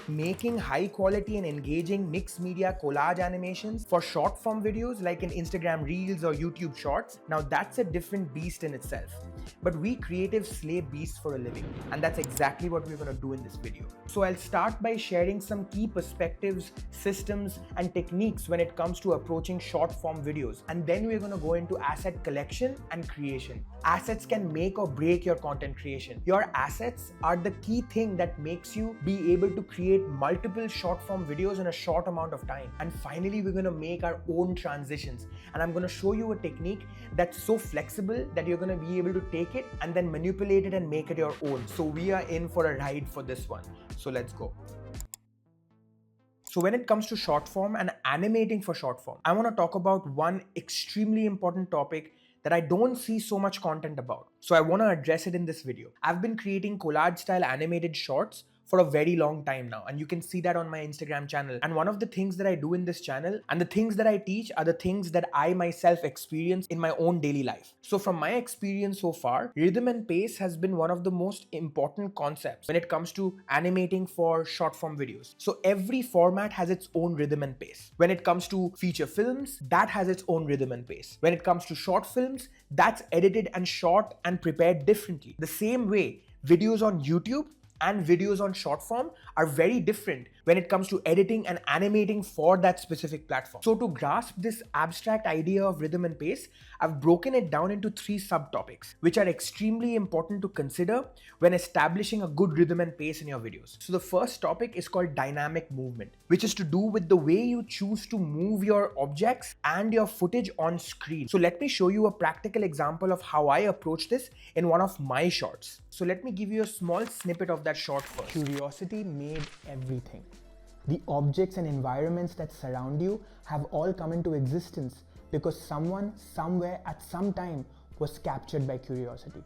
making high quality and engaging mixed media collage animations for short form videos like in Instagram Reels or YouTube Shorts, now that's a different beast in itself. But we creatives slay beasts for a living, and that's exactly what we're going to do in this video. So I'll start by sharing some key perspectives, systems, and techniques when it comes to approaching short form videos, and then we're going to go into asset collection and creation. Assets can make or break your content creation. Your assets are the key thing that makes you be able to create multiple short form videos in a short amount of time. And finally, we're going to make our own transitions, and I'm going to show you a technique that's so flexible that you're going to be able to take it and then manipulate it and make it your own. So we are in for a ride for this one. So let's go. So when it comes to short form and animating for short form, I want to talk about one extremely important topic that I don't see so much content about. So I want to address it in this video. I've been creating collage style animated shorts for a very long time now, and you can see that on my Instagram channel. And one of the things that I do in this channel and the things that I teach are the things that I myself experience in my own daily life. So from my experience so far, rhythm and pace has been one of the most important concepts when it comes to animating for short form videos. So every format has its own rhythm and pace. When it comes to feature films, that has its own rhythm and pace. When it comes to short films, that's edited and shot and prepared differently. The same way, videos on YouTube and videos on short form are very different when it comes to editing and animating for that specific platform. So to grasp this abstract idea of rhythm and pace, I've broken it down into 3 subtopics, which are extremely important to consider when establishing a good rhythm and pace in your videos. So the first topic is called dynamic movement, which is to do with the way you choose to move your objects and your footage on screen. So let me show you a practical example of how I approach this in one of my shorts. So let me give you a small snippet of that short first. Curiosity made everything. The objects and environments that surround you have all come into existence because someone, somewhere, at some time was captured by curiosity.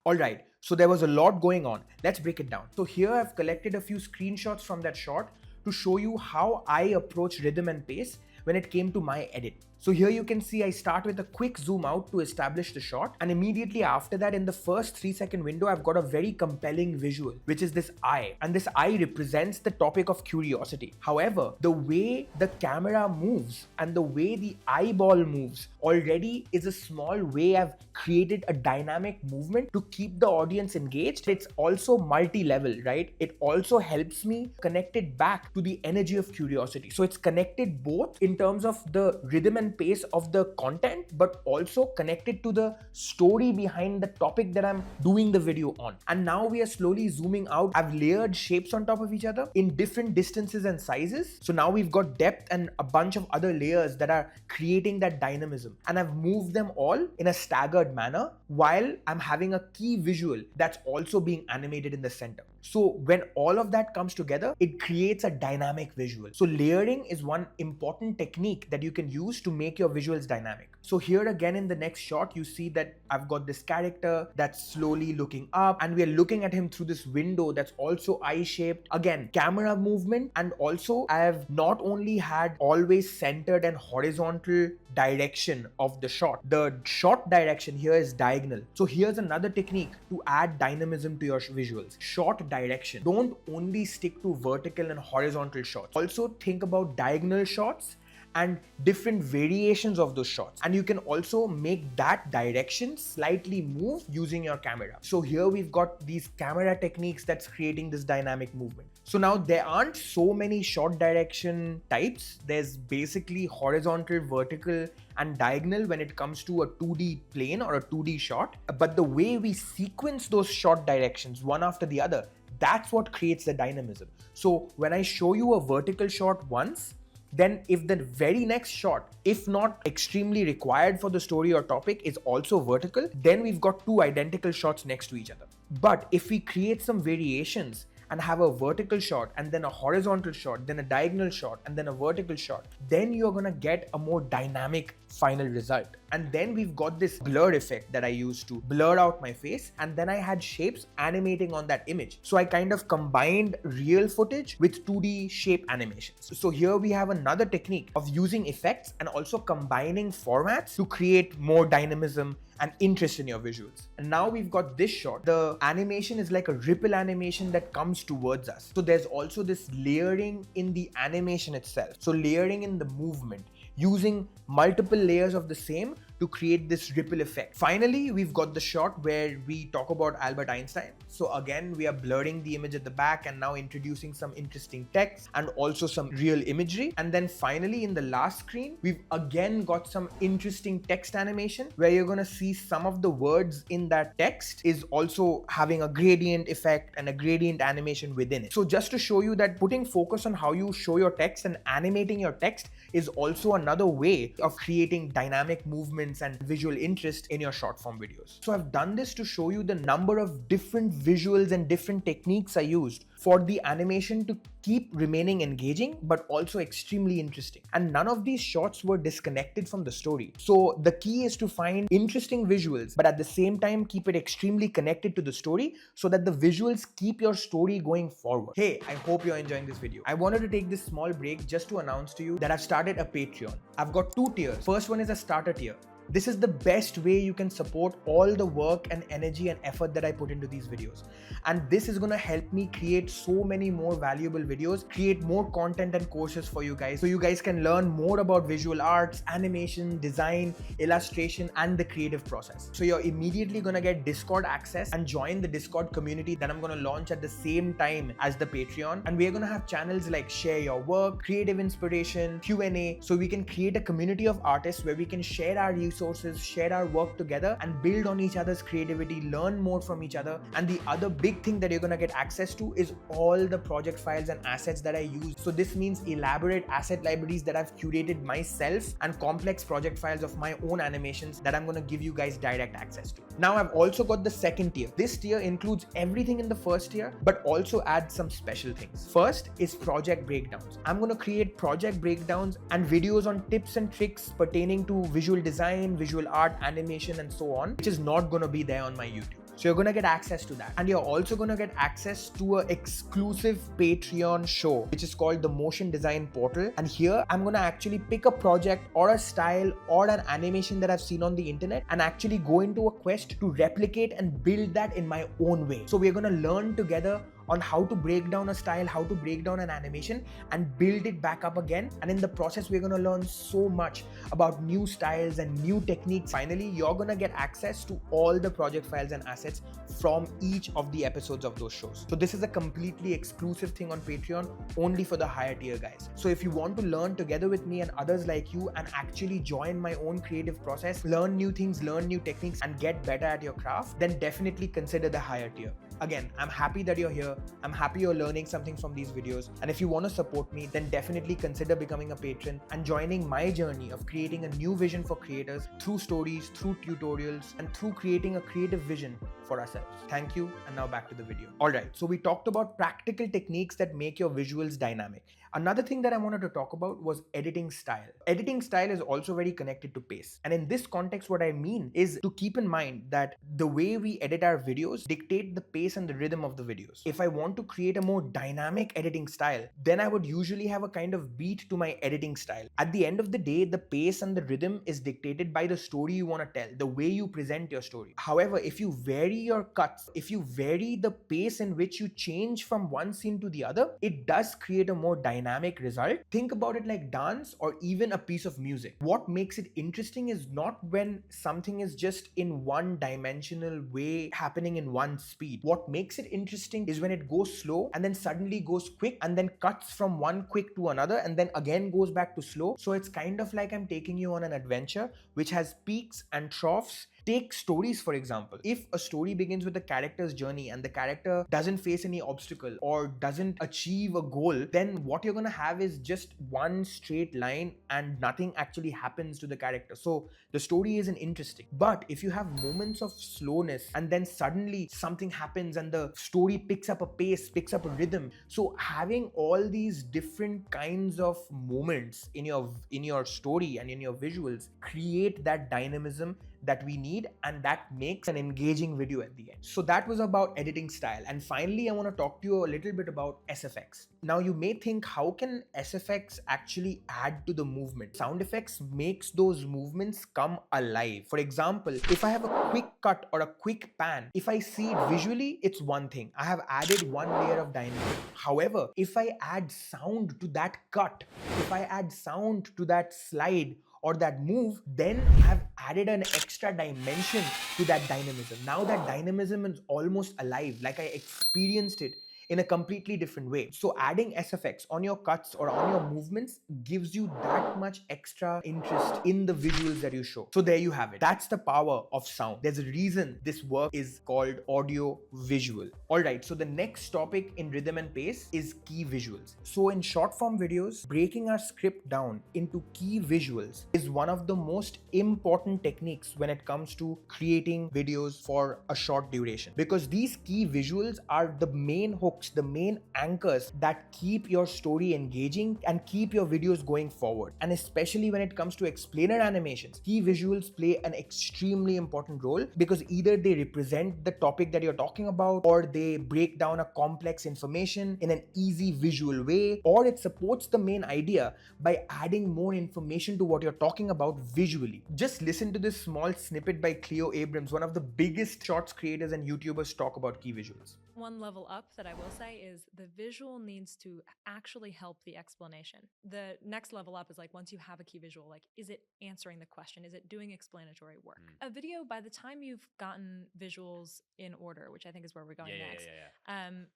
Alright, so there was a lot going on. Let's break it down. So here I've collected a few screenshots from that short to show you how I approach rhythm and pace when it came to my edit. So here you can see I start with a quick zoom out to establish the shot, and immediately after that, in the first 3-second window, I've got a very compelling visual, which is this eye, and this eye represents the topic of curiosity. However, the way the camera moves and the way the eyeball moves already is a small way I've created a dynamic movement to keep the audience engaged. It's also multi-level, right? It also helps me connect it back to the energy of curiosity. So it's connected both in terms of the rhythm and pace of the content, but also connected to the story behind the topic that I'm doing the video on. And now we are slowly zooming out. I've layered shapes on top of each other in different distances and sizes. So now we've got depth and a bunch of other layers that are creating that dynamism. And I've moved them all in a staggered manner while I'm having a key visual that's also being animated in the center. So when all of that comes together, it creates a dynamic visual. So layering is one important technique that you can use to make your visuals dynamic. So here again in the next shot, you see that I've got this character that's slowly looking up, and we are looking at him through this window that's also eye-shaped. Again, camera movement, and also I have not only had always centered and horizontal direction of the shot. The shot direction here is diagonal. So here's another technique to add dynamism to your visuals. Shot direction. Don't only stick to vertical and horizontal shots. Also think about diagonal shots and different variations of those shots, and you can also make that direction slightly move using your camera. So here we've got these camera techniques that's creating this dynamic movement. So now there aren't so many shot direction types. There's basically horizontal, vertical, and diagonal when it comes to a 2D plane or a 2D shot, but the way we sequence those shot directions one after the other, that's what creates the dynamism. So when I show you a vertical shot once, then if the very next shot, if not extremely required for the story or topic, is also vertical, then we've got 2 identical shots next to each other. But if we create some variations and have a vertical shot and then a horizontal shot, then a diagonal shot and then a vertical shot, then you're gonna get a more dynamic final result. And then we've got this blur effect that I used to blur out my face, and then I had shapes animating on that image. So I kind of combined real footage with 2D shape animations. So here we have another technique of using effects and also combining formats to create more dynamism and interest in your visuals. And now we've got this shot. The animation is like a ripple animation that comes towards us. So there's also this layering in the animation itself. So layering in the movement, using multiple layers of the same to create this ripple effect. Finally, we've got the shot where we talk about Albert Einstein. So again, we are blurring the image at the back and now introducing some interesting text and also some real imagery. And then finally, in the last screen, we've again got some interesting text animation where you're gonna see some of the words in that text is also having a gradient effect and a gradient animation within it. So just to show you that putting focus on how you show your text and animating your text is also another way of creating dynamic movements and visual interest in your short form videos. So I've done this to show you the number of different visuals and different techniques I used for the animation to keep remaining engaging but also extremely interesting. And none of these shots were disconnected from the story. So the key is to find interesting visuals but at the same time keep it extremely connected to the story so that the visuals keep your story going forward. Hey, I hope you're enjoying this video. I wanted to take this small break just to announce to you that I've started a Patreon. I've got 2 tiers. First one is a starter tier. This is the best way you can support all the work and energy and effort that I put into these videos. And this is gonna help me create so many more valuable videos, create more content and courses for you guys, so you guys can learn more about visual arts, animation, design, illustration, and the creative process. So you're immediately gonna get Discord access and join the Discord community that I'm gonna launch at the same time as the Patreon. And we're gonna have channels like Share Your Work, Creative Inspiration, Q&A, so we can create a community of artists where we can share our resources, share our work together and build on each other's creativity, learn more from each other. And the other big thing that you're gonna get access to is all the project files and assets that I use. So this means elaborate asset libraries that I've curated myself and complex project files of my own animations that I'm gonna give you guys direct access to. Now I've also got the second tier. This tier includes everything in the first tier, but also adds some special things. First is project breakdowns. I'm gonna create project breakdowns and videos on tips and tricks pertaining to visual design, visual art, animation, and so on, which is not gonna be there on my YouTube. So you're gonna get access to that. And you're also gonna get access to an exclusive Patreon show, which is called the Motion Design Portal. And here I'm gonna actually pick a project or a style or an animation that I've seen on the internet and actually go into a quest to replicate and build that in my own way. So we're gonna learn together on how to break down a style, how to break down an animation and build it back up again. And in the process, we're gonna learn so much about new styles and new techniques. Finally, you're gonna get access to all the project files and assets from each of the episodes of those shows. So this is a completely exclusive thing on Patreon, only for the higher tier guys. So if you want to learn together with me and others like you and actually join my own creative process, learn new things, learn new techniques and get better at your craft, then definitely consider the higher tier. Again, I'm happy that you're here. I'm happy you're learning something from these videos. And if you want to support me, then definitely consider becoming a patron and joining my journey of creating a new vision for creators through stories, through tutorials, and through creating a creative vision for ourselves. Thank you. And now back to the video. All right. So we talked about practical techniques that make your visuals dynamic. Another thing that I wanted to talk about was editing style. Editing style is also very connected to pace. And in this context, what I mean is to keep in mind that the way we edit our videos dictate the pace and the rhythm of the videos. If I want to create a more dynamic editing style, then I would usually have a kind of beat to my editing style. At the end of the day, the pace and the rhythm is dictated by the story you want to tell, the way you present your story. However, if you vary your cuts, if you vary the pace in which you change from one scene to the other, it does create a more dynamic result. Think about it like dance or even a piece of music. What makes it interesting is not when something is just in one dimensional way happening in one speed. What makes it interesting is when it goes slow and then suddenly goes quick and then cuts from one quick to another and then again goes back to slow. So it's kind of like I'm taking you on an adventure which has peaks and troughs, Take stories, for example. If a story begins with the character's journey and the character doesn't face any obstacle or doesn't achieve a goal, then what you're gonna have is just one straight line and nothing actually happens to the character. So the story isn't interesting. But if you have moments of slowness and then suddenly something happens and the story picks up a pace, picks up a rhythm. So having all these different kinds of moments in your story and in your visuals create that dynamism that we need, and that makes an engaging video at the end. So that was about editing style. And finally, I want to talk to you a little bit about SFX. Now you may think, how can SFX actually add to the movement? Sound effects makes those movements come alive. For example, if I have a quick cut or a quick pan, if I see it visually, it's one thing. I have added one layer of dynamism. However, if I add sound to that cut, if I add sound to that slide or that move, then I've added an extra dimension to that dynamism. Now that dynamism is almost alive, like I experienced it in a completely different way. So adding SFX on your cuts or on your movements gives you that much extra interest in the visuals that you show. So there you have it. That's the power of sound. There's a reason this work is called audio visual. All right, so the next topic in rhythm and pace is key visuals. So in short form videos, breaking our script down into key visuals is one of the most important techniques when it comes to creating videos for a short duration, because these key visuals are the main hook, the main anchors that keep your story engaging and keep your videos going forward. And especially when it comes to explainer animations, key visuals play an extremely important role, because either they represent the topic that you're talking about, or they break down a complex information in an easy visual way, or it supports the main idea by adding more information to what you're talking about visually. Just listen to this small snippet by Cleo Abrams, one of the biggest shorts creators and YouTubers, talk about key visuals. One level up that I will say is the visual needs to actually help the explanation. The next level up is like, once you have a key visual, like, is it answering the question? Is it doing explanatory work? A video, by the time you've gotten visuals in order, which I think is where we're going next,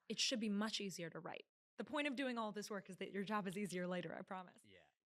it should be much easier to write. The point of doing all this work is that your job is easier later, I promise.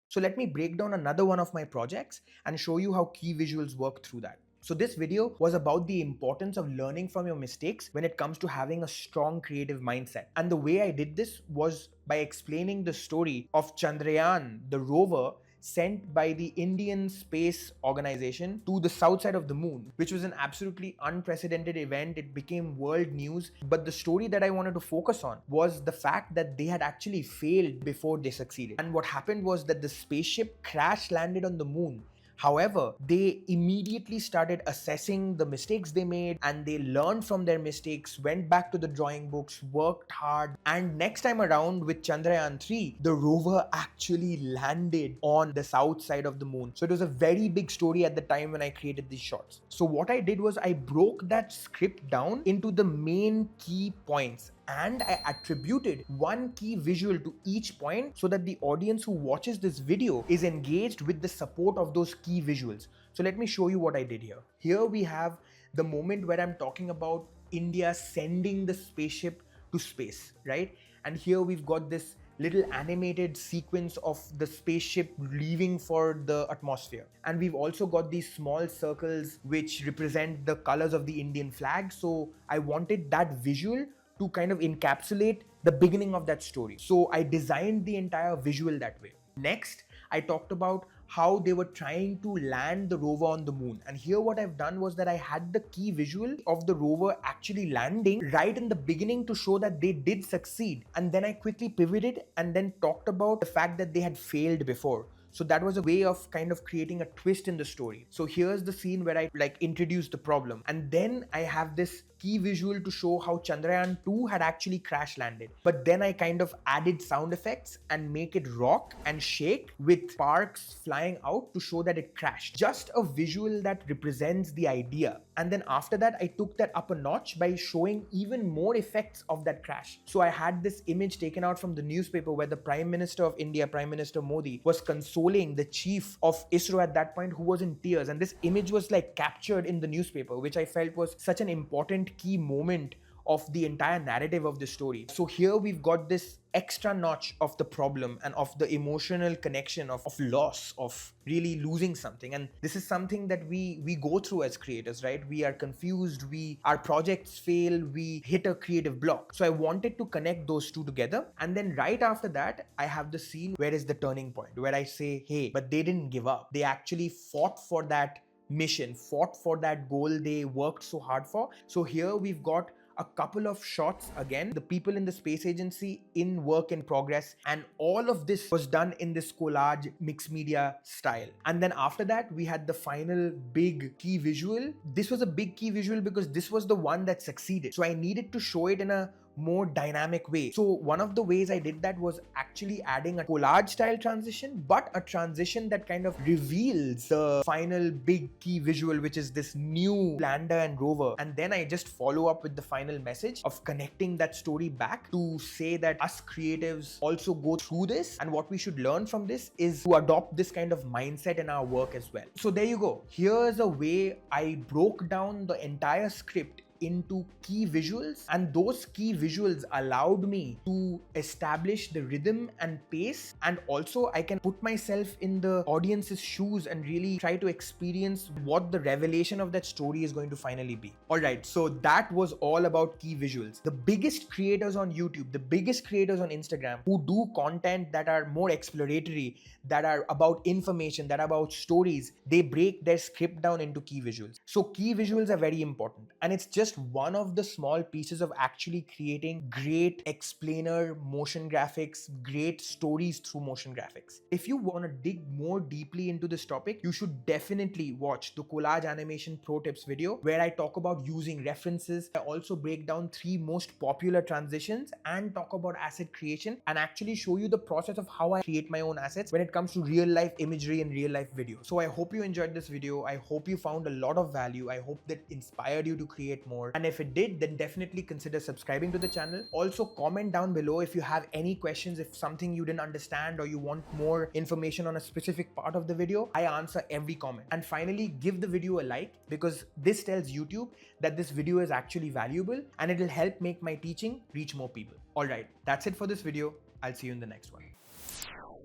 So let me break down another one of my projects and show you how key visuals work through that. So this video was about the importance of learning from your mistakes when it comes to having a strong creative mindset. And the way I did this was by explaining the story of Chandrayaan, the rover sent by the Indian Space Organization to the south side of the moon, which was an absolutely unprecedented event. It became world news. But the story that I wanted to focus on was the fact that they had actually failed before they succeeded. And what happened was that the spaceship crash landed on the moon. However, they immediately started assessing the mistakes they made, and they learned from their mistakes, went back to the drawing books, worked hard, and next time around with Chandrayaan 3, the rover actually landed on the south side of the moon. So it was a very big story at the time when I created these shots. So what I did was I broke that script down into the main key points, and I attributed one key visual to each point so that the audience who watches this video is engaged with the support of those key visuals. So let me show you what I did here. Here we have the moment where I'm talking about India sending the spaceship to space, right? And here we've got this little animated sequence of the spaceship leaving for the atmosphere. And we've also got these small circles which represent the colors of the Indian flag. So I wanted that visual to kind of encapsulate the beginning of that story. So I designed the entire visual that way. Next, I talked about how they were trying to land the rover on the moon. And here what I've done was that I had the key visual of the rover actually landing right in the beginning to show that they did succeed. And then I quickly pivoted and then talked about the fact that they had failed before. So that was a way of kind of creating a twist in the story. So here's the scene where I introduced the problem. And then I have this key visual to show how Chandrayaan 2 had actually crash landed. But then I kind of added sound effects and make it rock and shake with sparks flying out to show that it crashed. Just a visual that represents the idea. And then after that, I took that up a notch by showing even more effects of that crash. So I had this image taken out from the newspaper where the Prime Minister of India, Prime Minister Modi, was consoling the chief of ISRO at that point, who was in tears. And this image was like captured in the newspaper, which I felt was such an important key moment of the entire narrative of the story. So here we've got this extra notch of the problem and of the emotional connection of loss, of really losing something. And this is something that we go through as creators, right? We are confused, our projects fail, we hit a creative block. So I wanted to connect those two together. And then right after that, I have the scene where is the turning point, where I say, hey, but they didn't give up. They actually fought for that mission, fought for that goal they worked so hard for. So here we've got a couple of shots again, the people in the space agency in work in progress, and all of this was done in this collage mixed media style. And then after that, we had the final big key visual. This was a big key visual because this was the one that succeeded. So I needed to show it in a more dynamic way. So one of the ways I did that was actually adding a collage style transition, but a transition that kind of reveals the final big key visual, which is this new lander and rover. And then I just follow up with the final message of connecting that story back to say that us creatives also go through this, and what we should learn from this is to adopt this kind of mindset in our work as well. So there you go. Here's a way I broke down the entire script into key visuals, and those key visuals allowed me to establish the rhythm and pace, and also I can put myself in the audience's shoes and really try to experience what the revelation of that story is going to finally be. Alright, so that was all about key visuals. The biggest creators on YouTube, the biggest creators on Instagram who do content that are more exploratory, that are about information, that are about stories, they break their script down into key visuals. So key visuals are very important, and it's just one of the small pieces of actually creating great explainer motion graphics, great stories through motion graphics. If you want to dig more deeply into this topic, you should definitely watch the collage animation pro tips video, where I talk about using references. I also break down 3 most popular transitions and talk about asset creation, and actually show you the process of how I create my own assets when it comes to real life imagery and real life video. So I hope you enjoyed this video. I hope you found a lot of value. I hope that inspired you to create more. And if it did, then definitely consider subscribing to the channel. Also comment down below if you have any questions, if something you didn't understand or you want more information on a specific part of the video. I answer every comment. And finally, give the video a like, because this tells YouTube that this video is actually valuable and it will help make my teaching reach more people. Alright, that's it for this video. I'll see you in the next one.